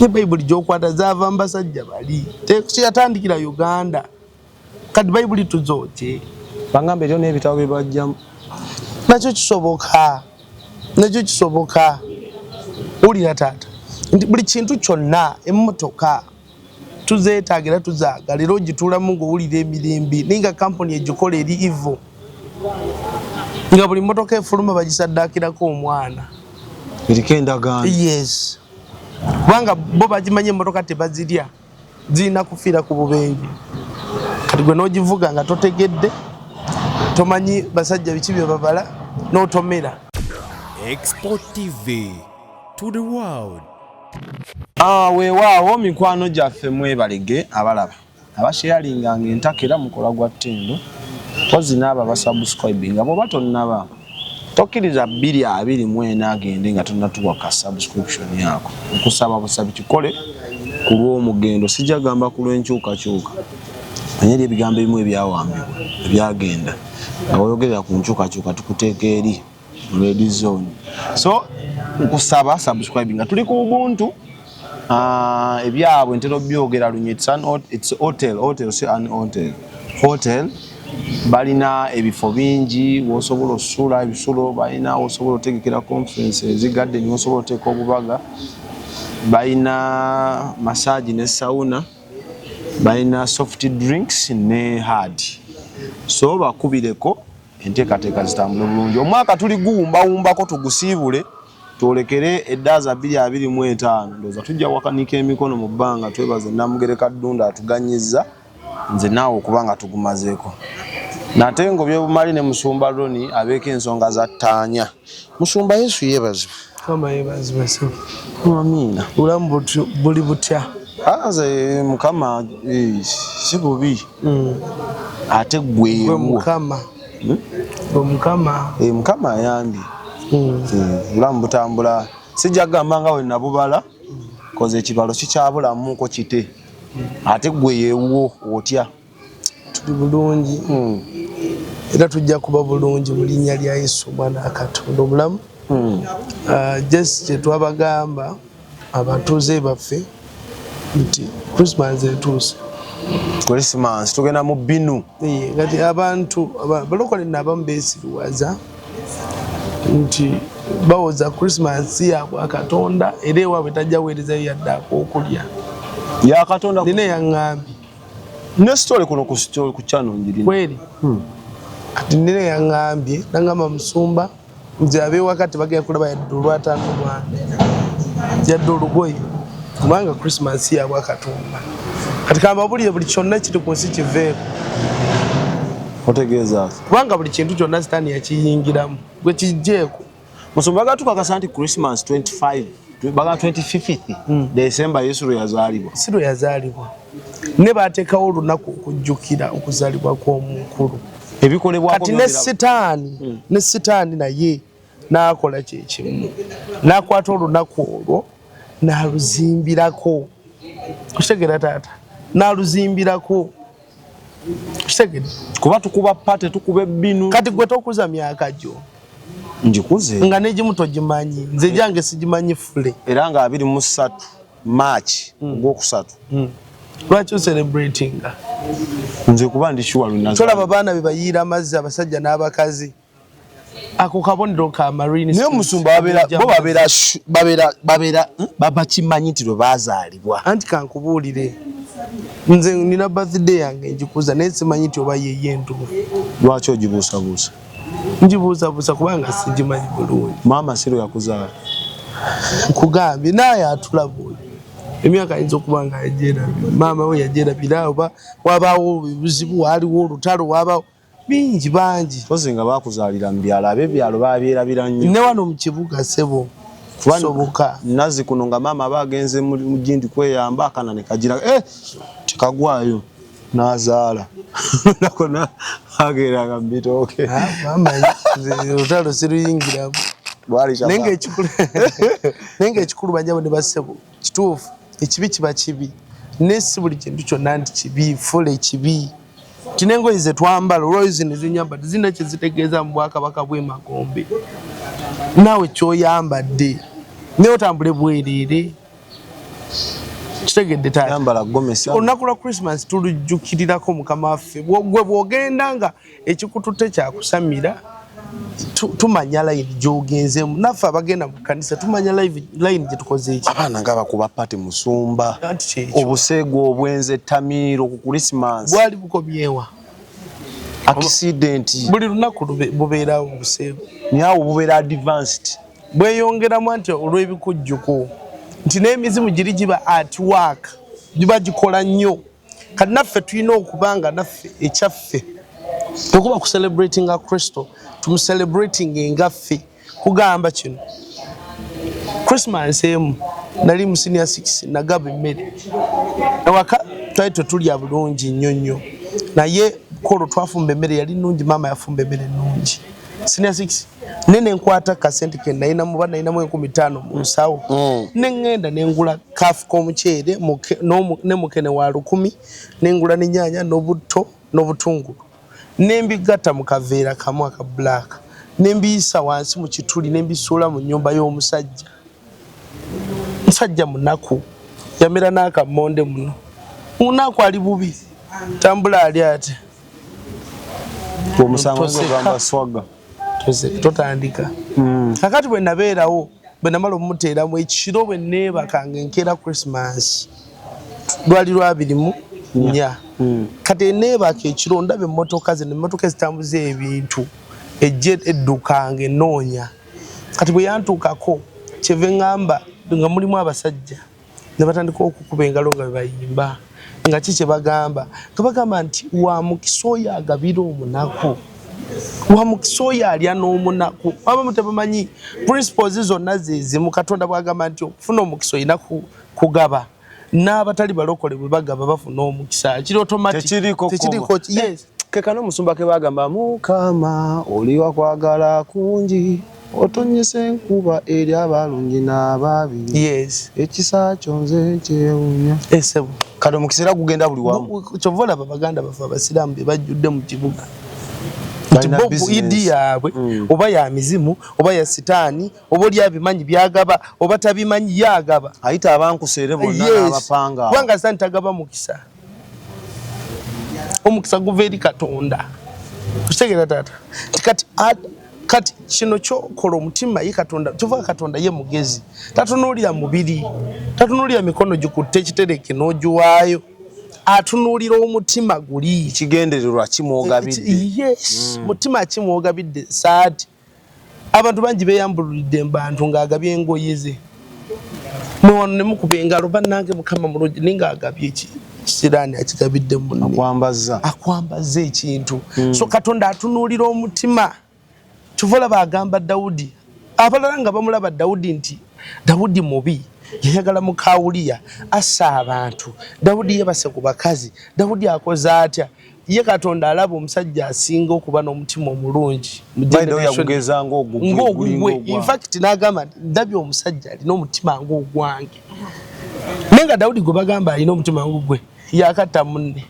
Te Bible jokwata zava ambasajja bali. Te kiyatandikira Uganda. Kati Bible tuzote. Bangambe lyo n'ebitabo bibajjamu. Nakyo kisoboka. Nakyo kisoboka. Ulira taata. Nti buli kintu kyonna emmotoka tuzeetaagira tuzaaga leero ogituulamu ng'owulira emirembe ninga kampuni egikola eri ivo nga buli mmotoka efuluma bagisaddaakirako omwana eriko endagaano. Yes. Kubanga bo bagimanya emmotoka tebazirya zirina kufiira ku bubenje kati gwe n'ogivuga nga totegedde tomanyi basajja biki bye babala n'otomera. Export TV to the world. Weewaawo mikwano gyaffe mwebalege abalaba abasharinganga entakera mukola gwa ttendo pozi n'abo abasubscribinga bw'oba tonnaba tokkiriza 224 agende nga tonnatuwa ka subscription yako nkusaba busabi kikole ku lw'omugendo sijagamba ku lw'enkyukakyuka manyeri ebigambo ebimu ebyawambibwa ebyagenda nga weyogerera ku nkyukakyuka tukuteeka eri red zone so nkusaba subscribinga tuli ku Ubuntu ebyabwe ntero byogera lunye it's hotel balina ebifo bingi wosobola osula ebisulo balina wosobola otegekera conference ezigadde ni wosobola oteeka obubaga balina massage ne sauna balina soft drinks ne hard so bakubireko enteekateeka zitambula bulungi omwaka tuli guwumbawumbako tugusiibule tuolekere eddaza 225 ndoza tujja wakanika emikono mu bbanga twebaze Namugereka Ddunda atuganyizza nze naawe okubanga tugumazeeko nate ngobye bumali ne Musumba Roni abeeko ensonga za ttaanya Musumba Yesu yeebazibwe Kama yeebazibwe so amina bulamu buli butya nze Mukama si bubi ate gwe Mukama Mukama ayambye bulamu butambula sijja kugamba nga we nabubala koze ekibalo kikyabulamuko kite ate gwe yeewo otya tuli bulungi era tujja kuba bulungi mu linnya lya Yesu Mwana wa Katonda omulamu. Just kyetwabagamba abatuuze baffe nti Christmas etuuse. Christmas tugenda mu binu kati abantu balokole n'abamu beesiriwaza nti bawoza Christmas yaabwe Katonda era ewaabwe tajja weerezayo yadde ak'okulya ya Katonda nina yaŋŋambye ne story kuno ku channel njirina kweli kati nina yaŋŋambye nangamba Musumba nze ab'ewakati bagenda kulaba yadde olwataano lwange yadde olugoye kubanga Christmas yaabwe Katonda kati kambabulire buli kyonna kiri ku nsi kiveeko otegeeza kubanga buli kintu kyonna sitaani yakiyingiramu gwe kijjeeko. Musumba gatukakasa nti Christmas 25 baga 25th December Yesu lwe yazaalibwa si lwe yazaalibwa ne baateekawo olunaku okujjukira okuzaalibwa kw'omukulu ebikolebwako kati ne sitaani naye n'akola kyekimu n'akwata olunaku olwo n'aluzimbirako kutegera taata n'aluzimbirako kutegera kuba tukuba pate tukuba ebbinu kati gwe tokuza myaka gyo njikuze nga n'egimu togimanyi nze gyange sigimanyi fule era nga 23 March ogwokusatu lwaki ocelebratinga nze kuba ndi sure lunaza tolaba baana be bayiira amazzi abasajja n'abakazi ako kabonero ka marine naye Musumba babeera babakimanyi nti lwe baazaalibwa anti kankubuulire nze nina birthday yange njikuza naye simanyi nti oba yeye entuufu lwaki ogibuusabuusa njibuusabuusa kubanga sigimanyi bulungi maama siro yakuzaala nkugambye naye atulabula emyaka ayinza okuba nga yagyerabye maama we yagyerabira oba wabaawo ebizibu waaliwo olutalo wabaawo bingi bangi pozi nga bakuzaalira mu byalo ab'ebyalo babyerabira nnyo ne wano mu kibuga sebo soboka nazi kuno nga maama bagenze mu Gindi kweyamba akana ne kagira tekagwayo n'azaala nakona ageranga mbitooke maama olutalo siruyingiramu nenga ekikulu bajjabo ne basebo kituufu ekibi kiba kibi nesi buli kintu kyonna nti kibi fule kibi kinengoyi ze twambala olwoyo zino zinyambadde zina kye zitegeeza mu Bwakabaka bw'e Magombe naawe kyoyambadde naye otambule bwereere kitegedde taata yambala gomesi olunaku lwa Christmas tulujjukirirako mukama waffe gwe bw'ogenda nga ekikututte kyakusamira tumanya line gy'ogenzemu naffe abagenda mu kanisa tumanya line gye tukoze eki abaana nga bakuba pati musumba obuseego obwenze tamiiro ku Christmas bwali bukomyewa accident buli lunaku bubeerawo obuseego nyawo bubeera advanced bweyongeramu nti olw'ebikujjuko nti n'emizimu giri giba at work giba gikola nnyo kati naffe tulina okubanga naffe ekyaffe okuba ku celebratinga Kristo tumuselebrating ngaffe kugamba kino Christmas emu nali mu senior 6 nagaba emmere ewaka twali tetulya bulungi nnyo nnyo naye kolo twafumba emmere yali nnungi maama yafumba emmere nnungi senior 6 nene nkwata kasente ke nalina mu bana nalina mu 15 mu nsawo nengenda nengula kafu k'omuceere ne mukene wa 10 nengula n'ennyanya n'obutto n'obutungulu nembigata mu kaveera kamu aka black nembiyisa wansi mu kituli nembisuula mu nnyumba y'omusajja musajja munaku yamera n'akamonde muno munaku ali bubi tambula ali ate omusango gwamba swaga totandika kakati bwe nabeerawo bwe namala omumuteeramu ekiro bwe neebakanga enkeera Christmas lwali lwabirimu nya kati neebaka ekiro ndaba emmotoka zino emmotoka ezitambuza ebintu ejje eddukanga enoonya kati bwe yantuukako kyeve ŋŋamba nga mulimu abasajja ne batandika okukuba engalo nga bebayimba nga ki kye bagamba nga bagamba nti wa mukisa oyo agabira omunaku wa mukisa oyo alya n'omunaku abamu tebamanyi principles zonna zezimu Katonda bwagamba nti okufuna omukisa olina kugaba n'abatali balokole bwe bagaba bafuna omukisa kiri automatic tekiriko yes kekano omusumba ke bagamba Mukama oli wakwagala kungi otonyese enkuba eri abalungi n'ababi yes ekisa kyonze kyewunya esebo kale omukisa gugenda buli wamu kyovola Baganda bafa abasiraamu be bajjudde mu kibuga Bobu idi yaabwe oba ya mizimu oba ya sitaani oba oli abimanyi byagaba oba tabimanyi yagaba ayita abankuseere bonna n'abapanga kubanga sani tagaba mukisa omukisa guva eri Katonda kutegeera taata kati kino kyokola omutima ye Katonda kyova Katonda ye mugezi tatunuulira mubiri tatunuulira mikono gikutte ekitereke n'ogiwaayo atunuulira omutima guli kigendererwa kimwogabidde yes mutima kimwogabidde saati abantu bangi beyambululidde mbantu ng'agabye engoye ze mwewano ne mukuba engalo bannange Mukama mulungi ninga agabye ekisiraani akigabidde munne akwambaza ekintu so Katonda atunuulira omutima tuvola bagamba Dawudi abalala nga bamulaba Dawudi nti Dawudi mubi yayagala muka Uliya assa abantu Dawudi yebase ku bakazi Dawudi akoze atya ye Katonda alaba omusajja asinga okuba n'omutima omulungi ng'ogugwe in fact n'agamba ndabye omusajja alina omutima ng'ogwange nenga Dawudi gwe bagamba alina omutima ng'ogwe yakatta munne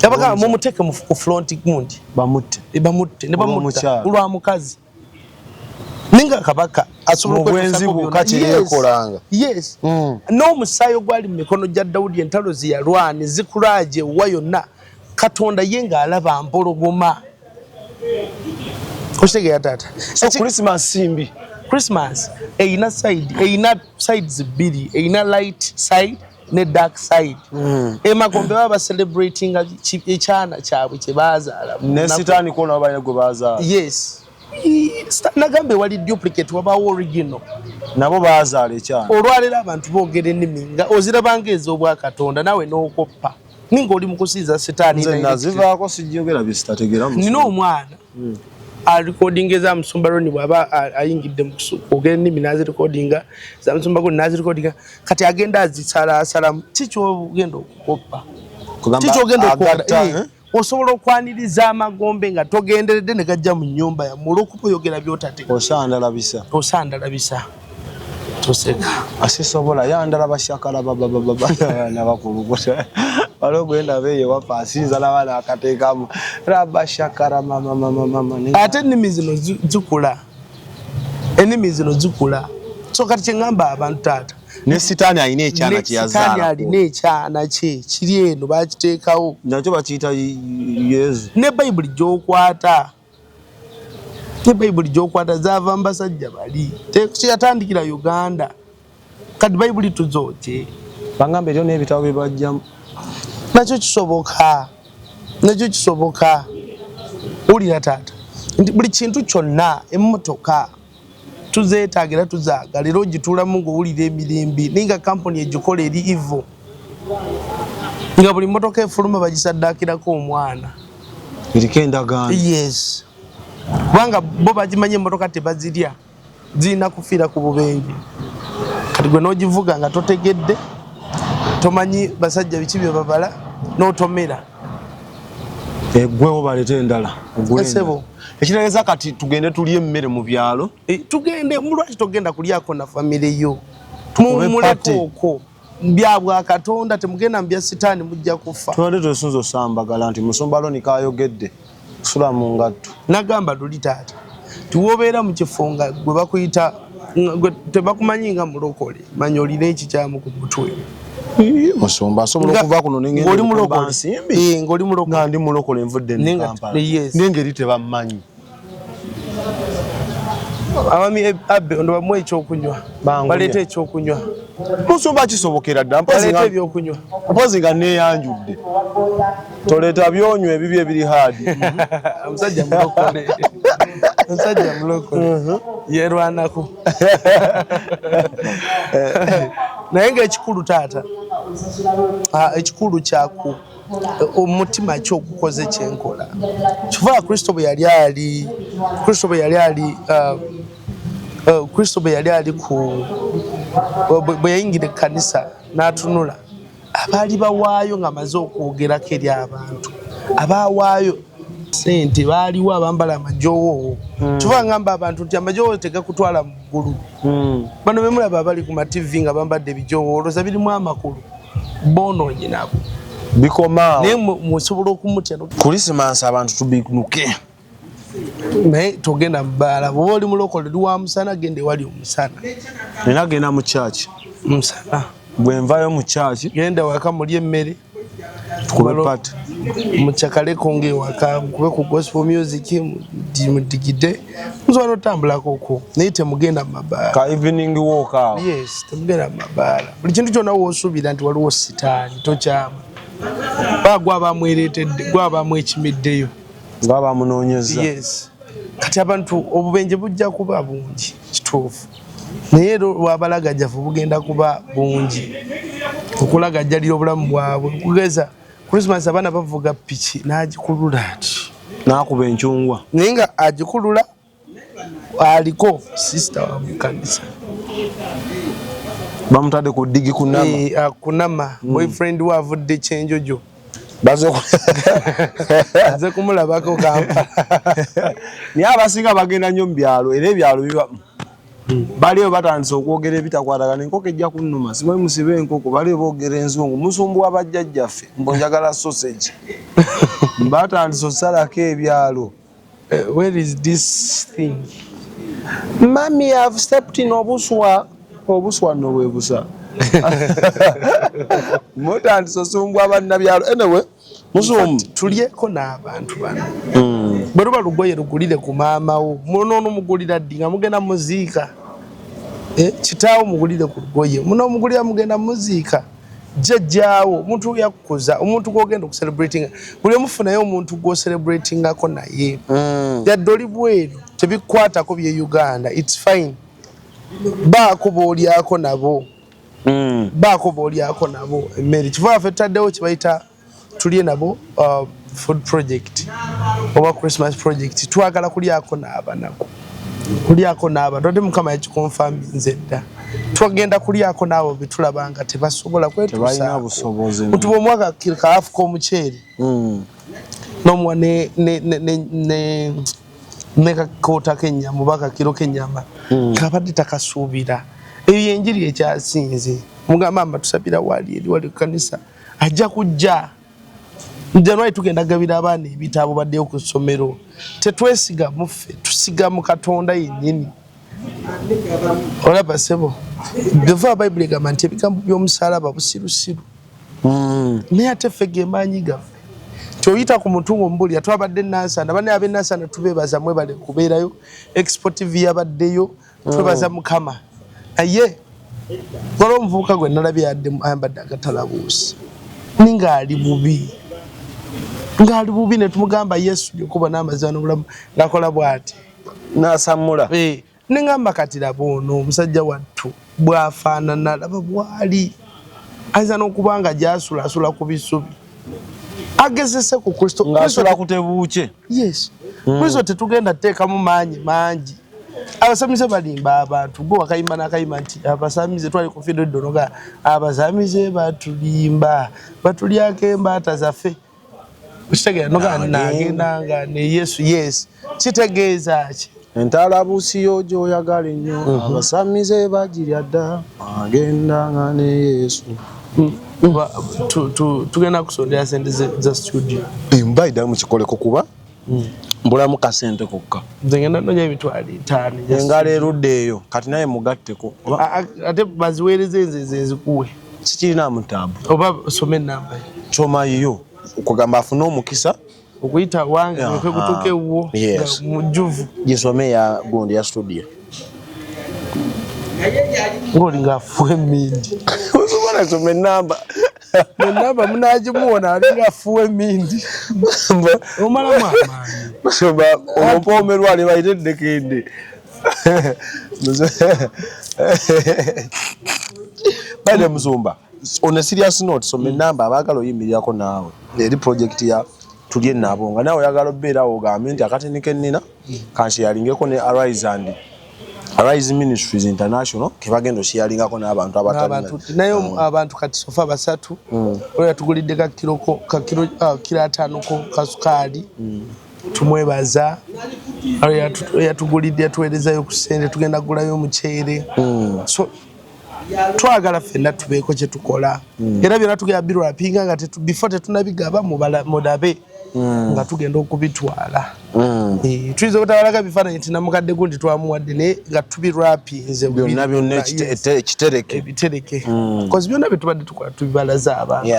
yabagamba mumuteeke mu front gundi bamutte ne bamutta olwa mukazi ninga kabaka yes n'omusaayi ogwali mu mikono gya Dawudi entalo ze yalwana zikulaje wa yonna Katonda ye ng'alaba mbologoma kutegeera taata so Christmas simbi Christmas eyina sides bbiri eyina light side ne dark side emagombe baba celebrating ekyana kyabwe kye bazaala ne sitaani kona balina gwe bazaala yes nagambe wali duplicate wabawo original nabo bazaala ekyana olwalera abantu boogera ennimi nga ozirabanga ez'obwa Katonda nawe n'okoppa ninga oli mu kusiiza sitaani nze nazivaako sijjogera bye sitategeera nina omwana recording za Musumba Roni bwaba ayingidde mu kwogera ennimi n'azirecordinga za Musumba Roni n'azirecordinga kati agenda azisalaasala kikyo ogenda okukoppa kikyo ogenda okukoppa osobola okwaniriza amagombe nga togenderedde ne gajja mu nnyumba ya olw'okuba oyogera by'otate osandalabisa toseka asisobola yandalaba shakala n'abakulukuta waliwo endaba eyo wapa asinza n'abaana akateekamu raba shakara mama ate ennimi zino zikula so kati kye ŋŋamba abantu taata ne sitaani alina ekyana kye yazaala. Sitaani alina ekyana kye kiri eno bakiteekawo. Nakyo bakiyita Yezu. Ne Bayibuli gy'okwata. Zaava mu basajja bali. Yatandikira Uganda. Kati Bayibuli tuzoote. Bangamba eryo n'ebitabo bye bajjamu. Nakyo kisoboka. Wulira taata. Nti buli kintu kyonna emmotoka tuzeetaagira tuzaagala era ogituulamu ng'owulira emirembe ninga kampuni egikola eri ivo nga buli mmotoka efuluma bagisaddaakirako omwana eriko endagaano. Yes, kubanga bo bagimanya emmotoka tebazirya zirina kufiira ku bubenje. Kati gwe n'ogivuga nga totegedde tomanyi basajja biki bye babala n'otomera Gwewo baleete endala. Esebo Ekitegeeza kati tugende tulye emmere mu byalo. Tugende lwaki togenda kulyako na famire yo mulekoko byabwa Katonda temugenda mu bya sitaani mujja kufa. Twali twesunza osambagala nti Musumba Lonika ayogedde kusula mu ngatto. Nagamba luli taata tiwobeera mu kifo nga gwe bakuyita tebakumanyi nga mulokole manya olina ekikyamu ku mutwe. Musumba asobola okuva kuno n'engenda ng'oli mulokole ng'oli mulokole nga ndi mulokole nvudde ne Kampala n'engeri tebammanyi. Abami abbe ndo bamuwe ekyokunywa baleeta ekyokunywa. Musumba kisobokera ddala baleeta ebyokunywa mpozi nga neeyanjudde toleeta byonywa ebibyo ebiri haadi. Omusajja mulokole yerwanako. Naye ng'ekikulu taata ekikulu kyaku omutima kyogukoze kyenkola kiva Kristo bwe yali ali ku bwe yayingira ekkanisa n'atunula abaali bawaayo ng'amaze okwogerako eri abantu abawaayo sente baaliwo abambala amajoowo. Kiva ngamba abantu nti amajoowo tegakutwala mu ggulu. Bano be mulaba abali ku mativi nga bambadde ebijoowo olowooza birimu amakulu boonoonye nabo bikomaawo naye musobola okumutya Kulisimasi abantu tubinuke naye togenda mubaala bwoba oli mulokole oli wa musana genda ewali omusana. Nina genda mu kyaki musana bwe nvayo mu kyaki genda waka mulye emmere tukube pati mucakaleko ng'ewaka kube ku gospel music mudigide musobola otambulakoko naye temugenda mu mabaala ka evening walk awo. Yes, temugenda mu mabaala. Buli kintu kyonna woosuubira nti waliwo sitaani tokyama gwabamwereetedde gwabamu ekimiddeyo nga bamunoonyeza. Yes, kati abantu obubenje bujja kuba bungi kituufu naye lwabalagajjafu bugenda kuba bungi okulagajjalira obulamu bwabwe. Kugeza Christmas abaana bavuga piki n'agikulula ati n'akuba enkyungwa naye nga agikulula aliko sisita wa mu kanisa bamutadde ku ddigi kunama. Kunama boyfriend we avudde kyenjojo aze kumulabako Kampala. Naye abasinga bagenda nnyo mu byalo era ebyalo biba baliyo batandise okwogera ebitakwatagana. Enkoko ejja kunnuma simanyi musibe enkoko baliyo boogera enzungu Musumbu wa bajjajjaffe mbonjagala sausage batandise osalako ebyalo. Where is this thing? Mami have stepped in obuswa nno bwe busa mutandise osumbwa abannabyalo. Anyway Musumbu tulyeko n'abantu bano bwe luba lugoye lugulire ku maama wo munono mugulira ddi nga mugenda muziika kitaawo mugulire ku lugoye muno mugulira mugenda muziika jjajjaawo omuntu yakukuza omuntu gw'ogenda okucelebratinga buli omufunayo omuntu gw'ocelebratingako naye yadde oli bweru tebikwatako bye Uganda. It's fine baako b'olyako nabo emmere kiva ffe tutaddewo kibayita tulye nabo food project oba Christmas project twagala kulyako n'aba twadde Mukama yakikonfaminze dda twagenda kulyako n'abo betulabanga tebasobola kwetusaako mutu bw'omwaka kaafu k'omuceere n'omuwa ne kakoota k'ennyama oba kakiro k'ennyama kabadde takasuubira. Eyo yenjiri ekyasinze mugamba amba tusabira wali ku kanisa ajja kujja January tugenda gabira abaana ebitabo baddeyo ku ssomero. Tetwesiga muffe tusiga mu Katonda yennyini olaba sebo beva Bible egamba nti ebigambo by'omusalaba busirusiru naye ate ffe gemaanyi gaffe kyoyita ku mutungo mbuli twabadde Nansana bane abe Nansana tubebaza mwebale kubeerayo Export TV yabaddeyo twebaza Mukama aye waliwo omuvubuka gwe nalabye ayambadde agatalabuusi ninga ali bubi ne tumugamba Yesu yokuba n'amazima n'obulamu ngakola bw'ati n'asamula nengamba kati labo ono omusajja wattu bw'afaanana laba bwali ayinza n'okubanga gy'asulasula ku bisubi agezese ku Kristo ng'asula kutebuuke. Yes. Kristo tetugenda teekamu maanyi mangi. Abasamize balimba abantu bo wakayimba n'akayimba nti abasamize twali ku fido donoga abasamize batulimba batulyako embaata zaffe. Ukitegera noga nagendanga ne Yesu yes. Kitegeeza ki? Entalabuusi yo gy'oyagala ennyo abasamize bagirya dda agendanga ne Yesu. Tugenda kusondera sente za studio. Mbaida mukikoleko kuba mbulamu kasente kokka. Nze ngenda nonya emitwalo 5. Engalo erudde eyo kati naye mugatteko. Ate baziweereze nze nzikuwe. Sikirina mutaabu. Oba some ennamba. Soma yo okugamba afune omukisa. Okuyita wange kwe kutuuke wo mujjuvu. Gisome ya gundi ya studio. Ngoli ngafuwe mindi. Usobora some ennamba. Ennamba munagimuwona ali ngafuwe mindi. Omala mwamaanyi. Soba omupoomerwa ali bayitedde kende. Bade Musumba. On a serious note, some ennamba abaagala oyimirako naawe. Eri project ya tulye nabo nga nawe oyagala obeerawo ogambe nti akatenike nnina kansiyalingeko ne Arise Ministries International kebagenda oshiyalingako n'abantu abatalina naye abantu kati sofa basatu oyo yatugulidde ka kilo 5 kasukaali tumwebaza yatugulidde yatuweerezayo ku ssente tugenda kugulayo omuceere so twagala ffenna tubeeko kye tukola era byonna tugenda birwapinga nga before tetunabigaba mudabe nga tugenda okubitwala tuyinza obutabalaga bifaananyi nti namukadde gundi twamuwadde naye nga tubirwapinze byonna ebitereke kozi byonna bye tubadde tukola tubibalaza abantu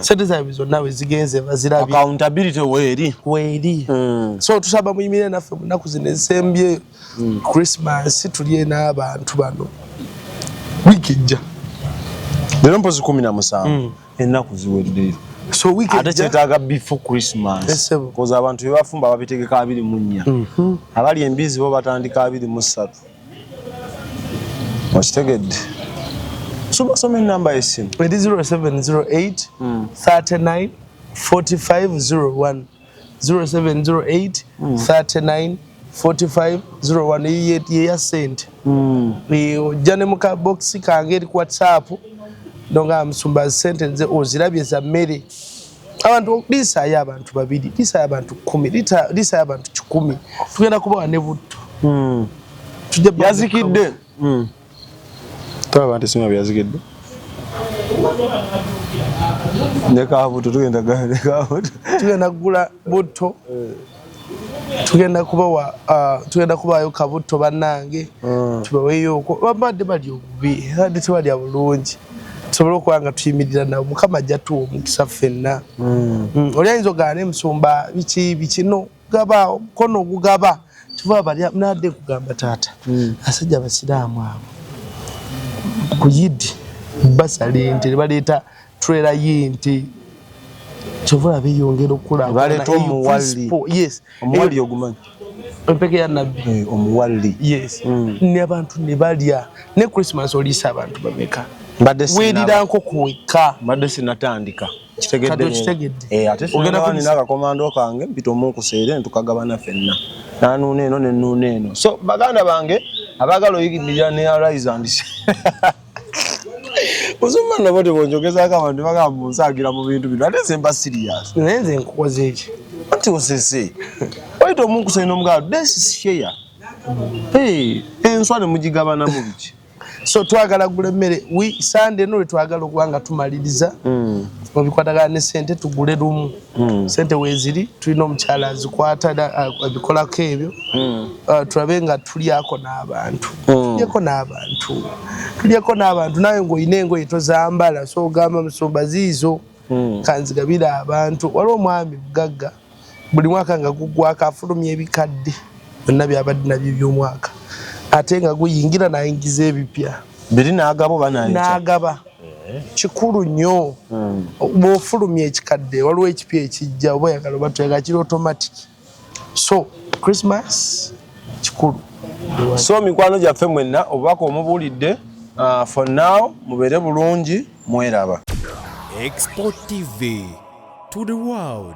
sente zaabwe zonna we zigenze bazirabye accountability weeri so tusaba muyimirire naffe mu nnaku zino ezisembye Christmas tulye n'abantu bano wikijja lero mpozi 17 ennaku ziwedde so wikijja ate kyetaaga before Christmas because abantu bebafumba babitegeka 24 abali embizi bo batandika 23 wakitegedde soma ennamba y'essimu 0708 39 4501 0708 39 4501 yeya sente ojja ne muka box kange eri ku WhatsApp ndonga Musumba sente nze ozirabye za mmere abantu lisayo abantu babiri lisayo abantu 10 lisayo abantu 10 tugenda kubawa ne butto yazikidde abantu singa byazikidde nekabuto tugenda kugula butto tugenda kubayo kabutto bannange tubaweyo babadde bali obubi hadde tebali bulungi tusobole okuba nga tuyimirira nabo Mukama ajja tuwa omukisa ffenna oli ayinza ogaana Musumba bikino gaba omukono ogugaba tuva bali nadde kugamba taata asajja abasiraamu abo ku yidi basala ente baleeta trailer y'ente kyovula beyongera okulaba baleeta omuwali omuwali ogumanyi empeke ya nabbi omuwali yes ne abantu ne balya ne Christmas oliisa abantu bameka weerira nkoko wekka mbadde sinatandika kitegedde ate sinalina akakomando kange mpita omunkuseere netukagabana ffenna nanuuna eno nenuuna eno so baganda bange abaagala oyimirira ne Arise and Musumba nabo tebonjogezaako abantu bagamba munsagira mu bintu bino ate nze mba serious naye nze nkukoze eki anti osese wayita omunkuseere n'omugalo this share enswa ne mugigabanamu biki so twagala gula emmere Sunday no twagala okubanga tumaliriza obikwatagana ne sente tugule lumu sente weziri tulina omukyala azikwata abikolako ebyo tulabe nga tulyako n'abantu nawe ng'olina engoye tozambala so ogamba musumba ziizo kanzigabira abantu waliwo omwami mugagga buli mwaka nga gugwako afulumya ebikadde byonna byabadde nabyo by'omwaka ate nga guyingira n'ayingiza ebipya biri n'agaba kikulu nnyo bw'ofulumya ekikadde waliwo ekipya ekijja oba oyagala obatwega kiri automatic so Christmas kikulu so mikwano gyaffe mwenna obubaka omubuulidde for now mubeere bulungi mweraba Export TV to the world.